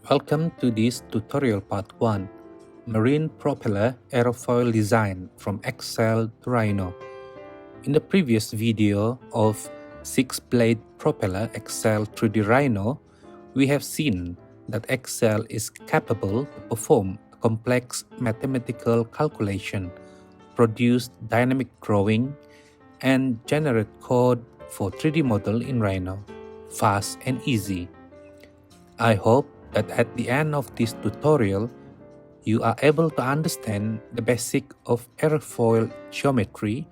Welcome to this tutorial part 1, Marine Propeller Aerofoil Design from Excel to Rhino. In the previous video of 6-blade propeller Excel through the Rhino, we have seen that Excel is capable to perform complex mathematical calculation, produce dynamic drawing, and generate code for 3D model in Rhino, fast and easy. I hope that at the end of this tutorial, you are able to understand the basic of aerofoil geometry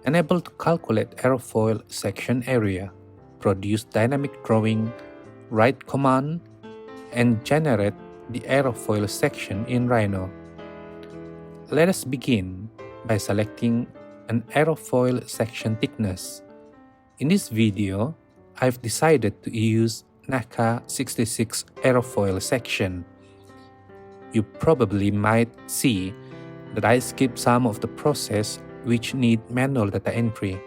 and able to calculate aerofoil section area, produce dynamic drawing, write command, and generate the aerofoil section in Rhino. Let us begin by selecting an aerofoil section thickness. In this video, I've decided to use NACA 66 aerofoil section. You probably might see that I skipped some of the process which need manual data entry.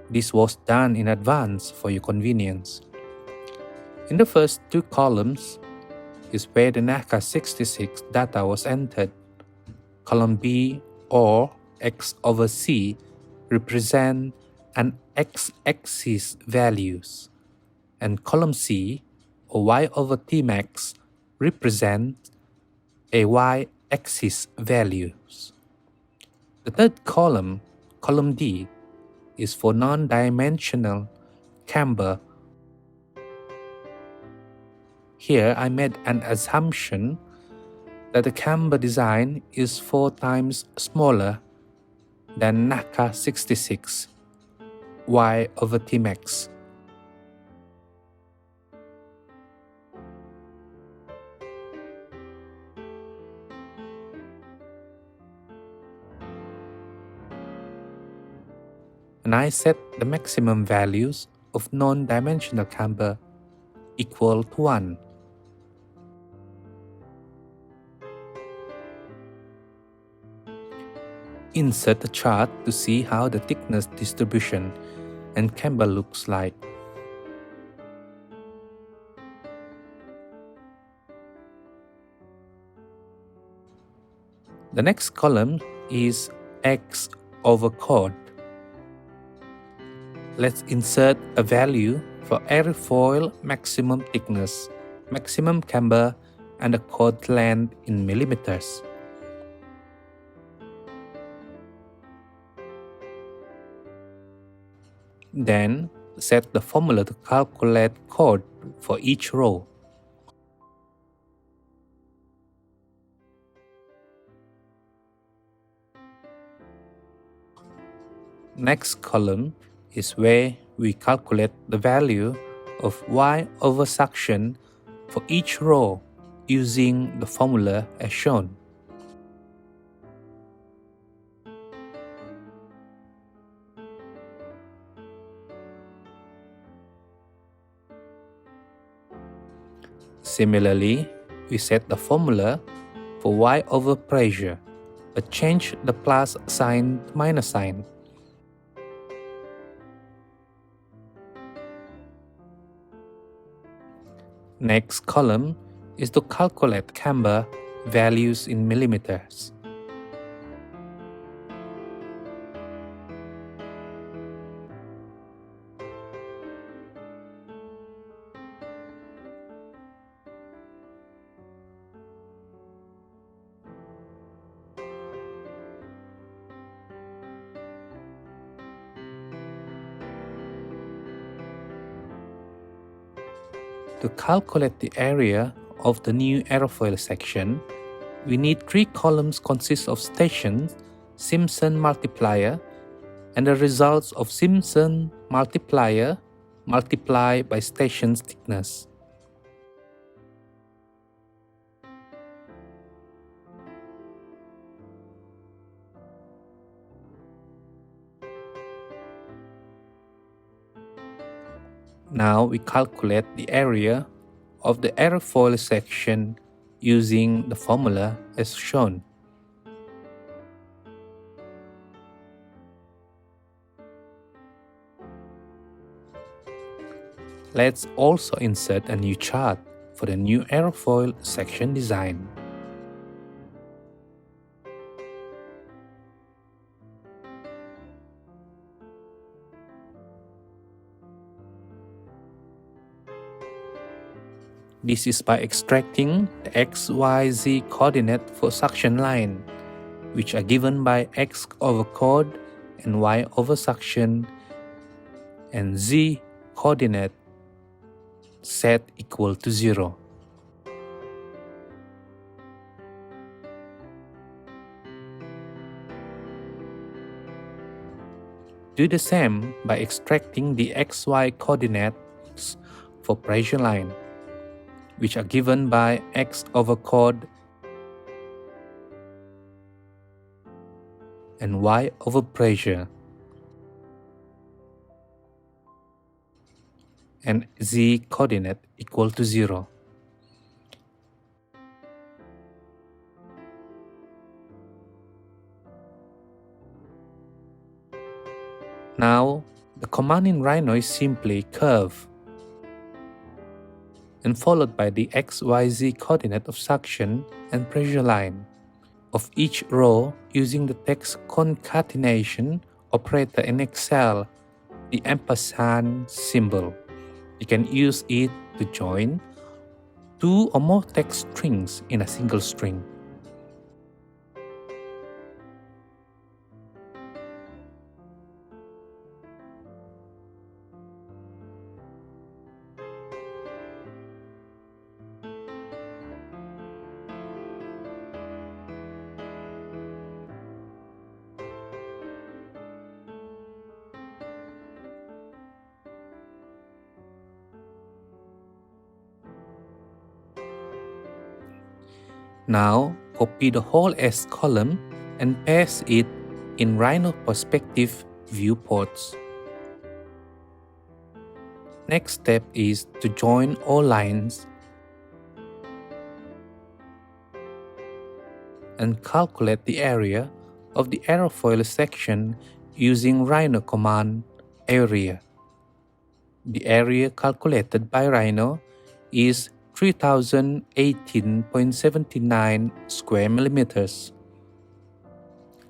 This was done in advance for your convenience. In the first two columns is where the NACA 66 data was entered. Column B or X over C represent an x-axis values, and column C or Y over T max represent a y-axis values. The third column, column D, is for non-dimensional camber. Here I made an assumption that the camber design is 4 times smaller than NACA 66 Y over T max. And I set the maximum values of non-dimensional camber equal to 1. Insert a chart to see how the thickness distribution and camber looks like. The next column is X over chord. Let's insert a value for aerofoil maximum thickness, maximum camber, and the chord length in millimeters. Then set the formula to calculate chord for each row. Next column is where we calculate the value of Y over suction for each row using the formula as shown. Similarly, we set the formula for Y over pressure, but change the plus sign to minus sign. Next column is to calculate camber values in millimeters. To calculate the area of the new aerofoil section, we need 3 columns consist of stations, Simpson multiplier, and the results of Simpson multiplier multiplied by station's thickness. Now we calculate the area of the aerofoil section using the formula as shown. Let's also insert a new chart for the new aerofoil section design. This is by extracting the XYZ coordinate for suction line, which are given by X over chord and Y over suction, and Z coordinate set equal to 0. Do the same by extracting the XY coordinates for pressure line, which are given by X over chord and Y over pressure, and Z coordinate equal to 0. Now, the command in Rhino is simply curve, and followed by the XYZ coordinate of suction and pressure line of each row using the text concatenation operator in Excel, the ampersand symbol. You can use it to join 2 or more text strings in a single string. Now, copy the whole S column and paste it in Rhino perspective viewports. Next step is to join all lines and calculate the area of the aerofoil section using Rhino command area. The area calculated by Rhino is 3018.79 square millimeters.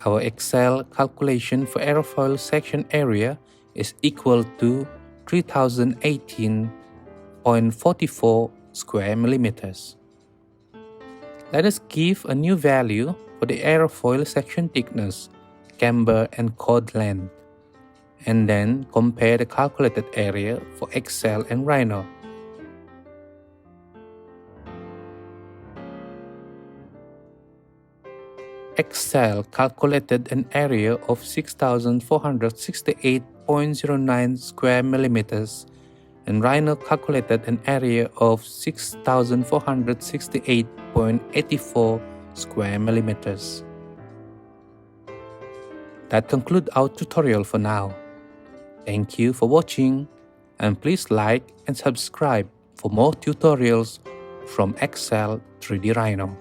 Our Excel calculation for aerofoil section area is equal to 3018.44 square millimeters. Let us give a new value for the aerofoil section thickness, camber and chord length, and then compare the calculated area for Excel and Rhino. Excel calculated an area of 6,468.09 square millimeters, and Rhino calculated an area of 6,468.84 square millimeters. That concludes our tutorial for now. Thank you for watching, and please like and subscribe for more tutorials from Excel 3D Rhino.